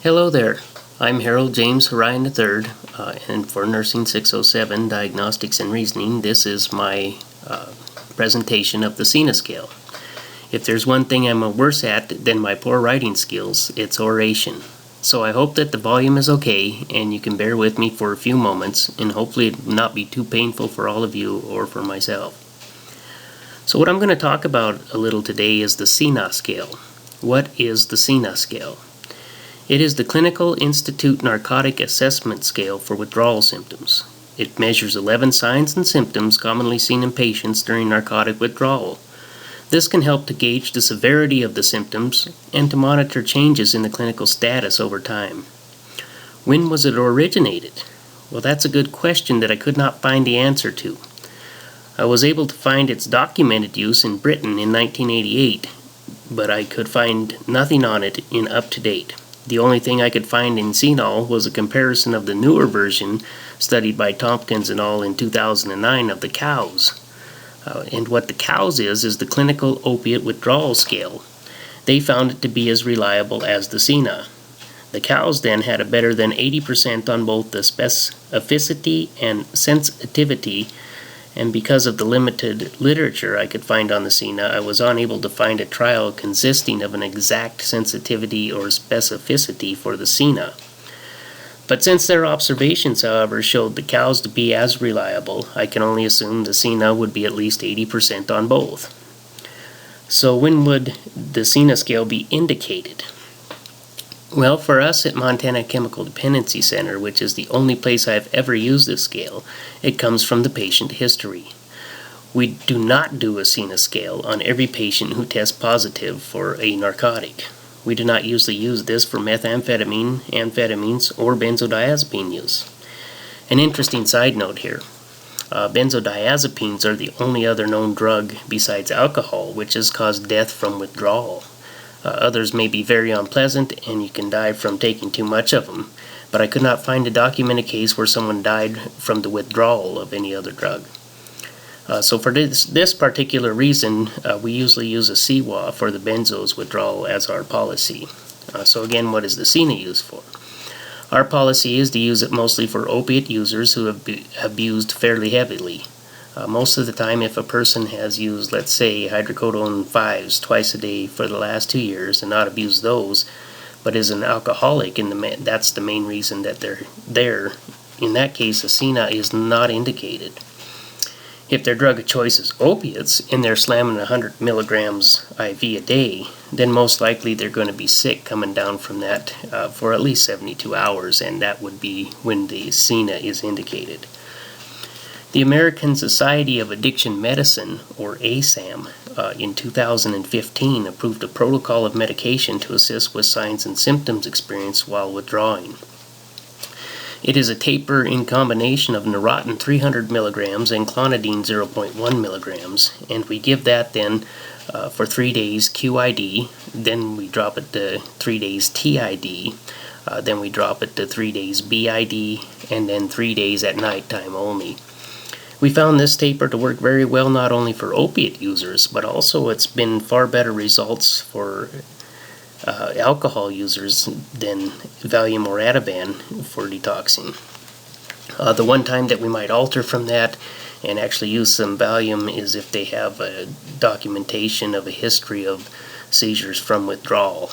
Hello there. I'm Harold James Horion III, and for Nursing 607 Diagnostics and Reasoning, this is my presentation of the Cina scale. If there's one thing I'm worse at than my poor writing skills, it's oration. So I hope that the volume is okay and you can bear with me for a few moments, and hopefully it will not be too painful for all of you or for myself. So what I'm going to talk about a little today is the Cina scale. What is the Cina scale? It is the Clinical Institute Narcotic Assessment Scale for withdrawal symptoms. It measures 11 signs and symptoms commonly seen in patients during narcotic withdrawal. This can help to gauge the severity of the symptoms and to monitor changes in the clinical status over time. When was it originated? Well, that's a good question that I could not find the answer to. I was able to find its documented use in Britain in 1988, but I could find nothing on it in up-to-date. The only thing I could find in CINAHL was a comparison of the newer version studied by Tompkins et al. In 2009 of the COWS. And what the COWS is the Clinical Opiate Withdrawal Scale. They found it to be as reliable as the Cina. The COWS then had a better than 80% on both the specificity and sensitivity, and because of the limited literature I could find on the Cina, I was unable to find a trial consisting of an exact sensitivity or specificity for the Cina. But since their observations, however, showed the COWS to be as reliable, I can only assume the Cina would be at least 80% on both. So when would the Cina scale be indicated? Well, for us at Montana Chemical Dependency Center, which is the only place I've ever used this scale, it comes from the patient history. We do not do a Cina scale on every patient who tests positive for a narcotic. We do not usually use this for methamphetamine, amphetamines, or benzodiazepine use. An interesting side note here. Benzodiazepines are the only other known drug besides alcohol which has caused death from withdrawal. Others may be very unpleasant and you can die from taking too much of them, but I could not find a documented case where someone died from the withdrawal of any other drug. So for this particular reason, we usually use a CWA for the benzos withdrawal as our policy. So again, what is the Cina used for? Our policy is to use it mostly for opiate users who have abused fairly heavily. Most of the time, if a person has used, let's say, hydrocodone 5s twice a day for the last 2 years and not abused those, but is an alcoholic, and that's the main reason that they're there, in that case, a Cina is not indicated. If their drug of choice is opiates and they're slamming 100 milligrams IV a day, then most likely they're going to be sick coming down from that for at least 72 hours, and that would be when the Cina is indicated. The American Society of Addiction Medicine, or ASAM, in 2015 approved a protocol of medication to assist with signs and symptoms experienced while withdrawing. It is a taper in combination of Neurontin 300 milligrams and clonidine 0.1 milligrams, and we give that then for 3 days QID, then we drop it to 3 days TID, then we drop it to 3 days BID, and then 3 days at night time only. We found this taper to work very well not only for opiate users, but also it's been far better results for alcohol users than Valium or Ativan for detoxing. The one time that we might alter from that and actually use some Valium is if they have a documentation of a history of seizures from withdrawal.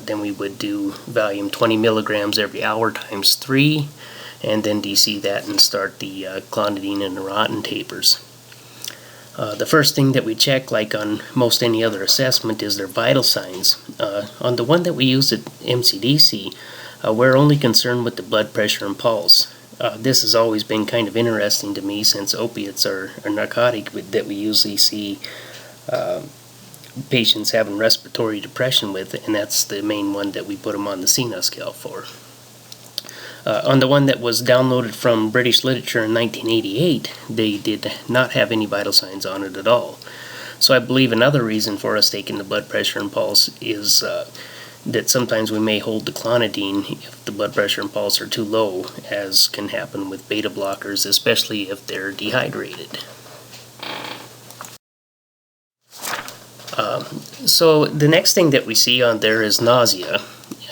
Then we would do Valium 20 milligrams every hour times 3, and then DC that and start the clonidine and Neurontin tapers. The first thing that we check, like on most any other assessment, is their vital signs. On the one that we use at MCDC, we're only concerned with the blood pressure and pulse. This has always been kind of interesting to me since opiates are a narcotic that we usually see patients having respiratory depression with, and that's the main one that we put them on the Cina scale for. On the one that was downloaded from British literature in 1988, they did not have any vital signs on it at all. So I believe another reason for us taking the blood pressure and pulse is that sometimes we may hold the clonidine if the blood pressure and pulse are too low, as can happen with beta blockers, especially if they're dehydrated. So the next thing that we see on there is nausea.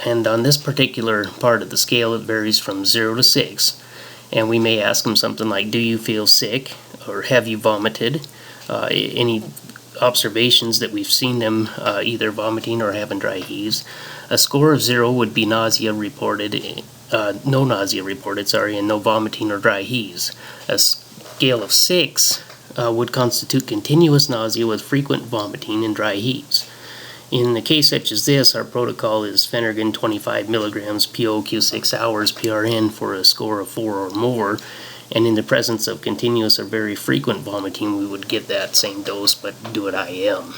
and on this particular part of the scale it varies from 0 to 6, and we may ask them something like, do you feel sick, or have you vomited, any observations that we've seen them either vomiting or having dry heaves. A score of 0 would be nausea reported, no nausea reported, and no vomiting or dry heaves. A scale of 6 would constitute continuous nausea with frequent vomiting and dry heaves. In a case such as this, our protocol is Phenergan 25 milligrams POQ 6 hours PRN for a score of 4 or more, and in the presence of continuous or very frequent vomiting, we would give that same dose but do it IM.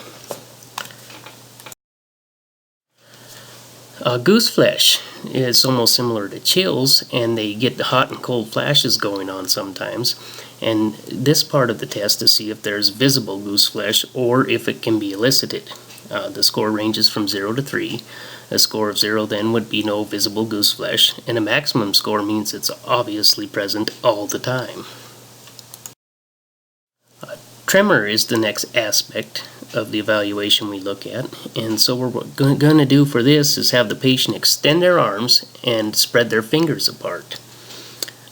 Goose flesh is almost similar to chills, and they get the hot and cold flashes going on sometimes. And this part of the test to see if there's visible goose flesh or if it can be elicited. The score ranges from 0 to 3. A score of 0 then would be no visible goose flesh, and a maximum score means it's obviously present all the time. Tremor is the next aspect of the evaluation we look at, and so what we're going to do for this is have the patient extend their arms and spread their fingers apart.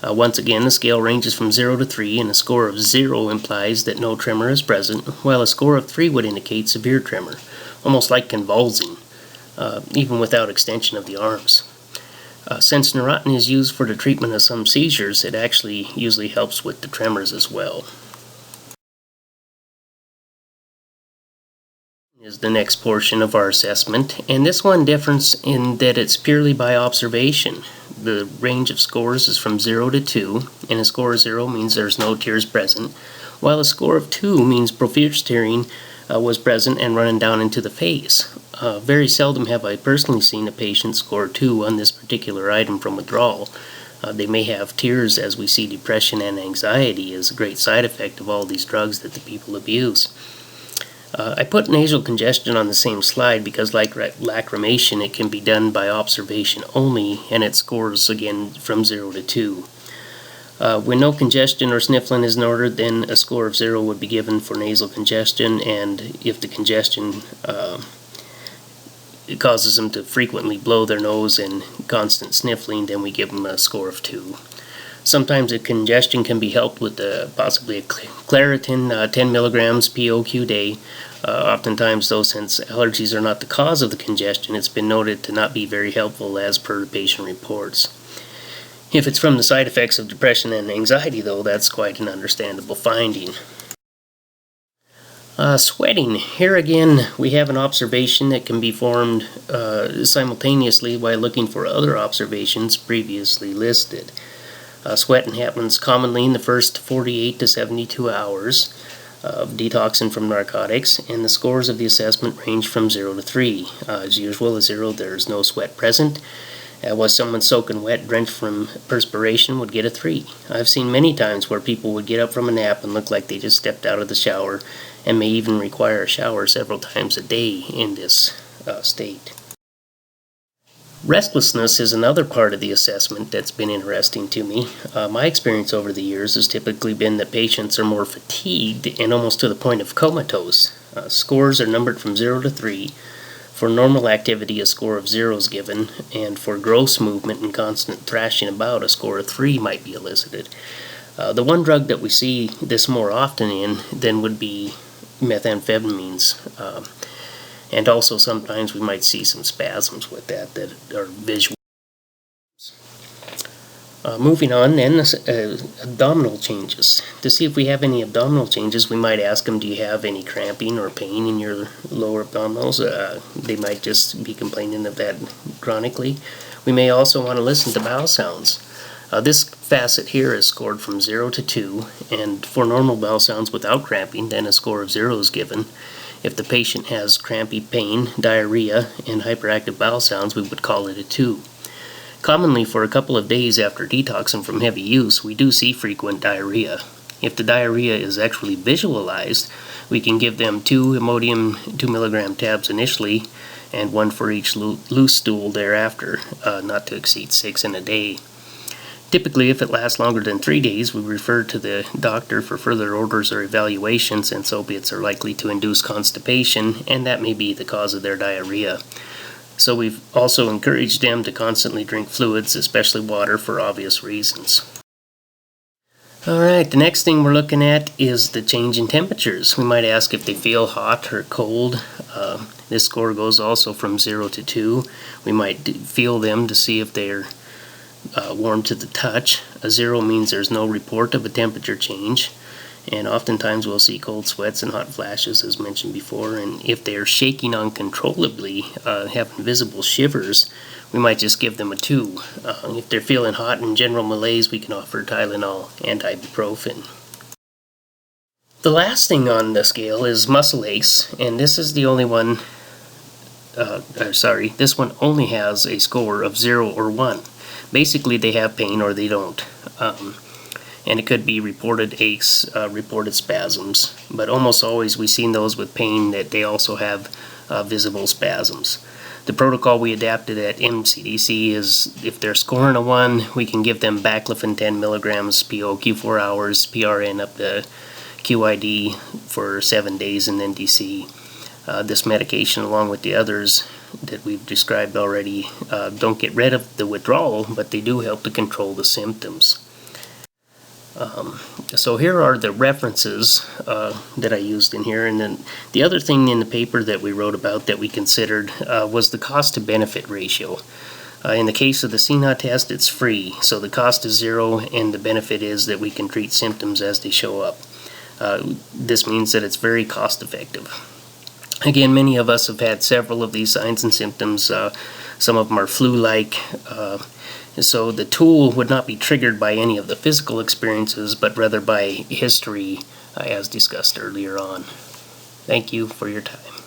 Once again, the scale ranges from 0 to 3, and a score of 0 implies that no tremor is present, while a score of 3 would indicate severe tremor, almost like convulsing, even without extension of the arms. Since neurotin is used for the treatment of some seizures, it actually usually helps with the tremors as well. Is the next portion of our assessment, and this one differs in that it's purely by observation. The range of scores is from 0 to 2, and a score of 0 means there's no tears present, while a score of 2 means profuse tearing was present and running down into the face. Very seldom have I personally seen a patient score 2 on this particular item from withdrawal. They may have tears, as we see depression and anxiety as a great side effect of all these drugs that the people abuse. I put nasal congestion on the same slide because, like lacrimation, it can be done by observation only, and it scores again from 0 to 2. When no congestion or sniffling is noted, then a score of 0 would be given for nasal congestion, and if the congestion it causes them to frequently blow their nose and constant sniffling, then we give them a score of 2. Sometimes a congestion can be helped with possibly a Claritin 10 milligrams POQ day. Oftentimes, though, since allergies are not the cause of the congestion, it's been noted to not be very helpful as per the patient reports. If it's from the side effects of depression and anxiety, though, that's quite an understandable finding. Sweating. Here again, we have an observation that can be formed simultaneously while looking for other observations previously listed. Sweating happens commonly in the first 48 to 72 hours of detoxing from narcotics, and the scores of the assessment range from 0 to 3. As usual, a 0, there's no sweat present. Was someone soaking wet, drenched from perspiration, would get a 3. I've seen many times where people would get up from a nap and look like they just stepped out of the shower, and may even require a shower several times a day in this state. Restlessness is another part of the assessment that's been interesting to me. My experience over the years has typically been that patients are more fatigued and almost to the point of comatose. Scores are numbered from 0 to 3. For normal activity, a score of 0 is given, and for gross movement and constant thrashing about, a score of 3 might be elicited. The one drug that we see this more often in then would be methamphetamines. And also sometimes we might see some spasms with that are visual. Moving on then, abdominal changes. To see if we have any abdominal changes, we might ask them, do you have any cramping or pain in your lower abdominals? They might just be complaining of that chronically. We may also want to listen to bowel sounds. This facet here is scored from 0 to 2, and for normal bowel sounds without cramping, then a score of 0 is given. If the patient has crampy pain, diarrhea, and hyperactive bowel sounds, we would call it a 2. Commonly, for a couple of days after detoxing from heavy use, we do see frequent diarrhea. If the diarrhea is actually visualized, we can give them 2 Imodium 2 milligram tabs initially, and 1 for each loose stool thereafter, not to exceed 6 in a day. Typically, if it lasts longer than 3 days, we refer to the doctor for further orders or evaluations, since opiates are likely to induce constipation, and that may be the cause of their diarrhea. So we've also encouraged them to constantly drink fluids, especially water, for obvious reasons. Alright, the next thing we're looking at is the change in temperatures. We might ask if they feel hot or cold. This score goes also from 0 to 2. We might feel them to see if they're warm to the touch. A 0 means there's no report of a temperature change. And oftentimes we'll see cold sweats and hot flashes, as mentioned before. And if they're shaking uncontrollably, having visible shivers, we might just give them a 2. If they're feeling hot and general malaise, we can offer Tylenol and ibuprofen. The last thing on the scale is muscle aches, and this is the only one, this one only has a score of 0 or 1. Basically, they have pain or they don't. And it could be reported aches, reported spasms, but almost always we've seen those with pain that they also have visible spasms. The protocol we adapted at MCDC is if they're scoring a 1, we can give them baclofen 10 milligrams, PO Q4 hours, PRN up to QID for 7 days, and then DC. This medication, along with the others that we've described already, don't get rid of the withdrawal, but they do help to control the symptoms. So here are the references that I used in here, and then the other thing in the paper that we wrote about that we considered was the cost to benefit ratio. In the case of the Cina test, it's free, so the cost is 0 and the benefit is that we can treat symptoms as they show up. This means that it's very cost effective. Again, many of us have had several of these signs and symptoms. Some of them are flu-like. So the tool would not be triggered by any of the physical experiences, but rather by history, as discussed earlier on. Thank you for your time.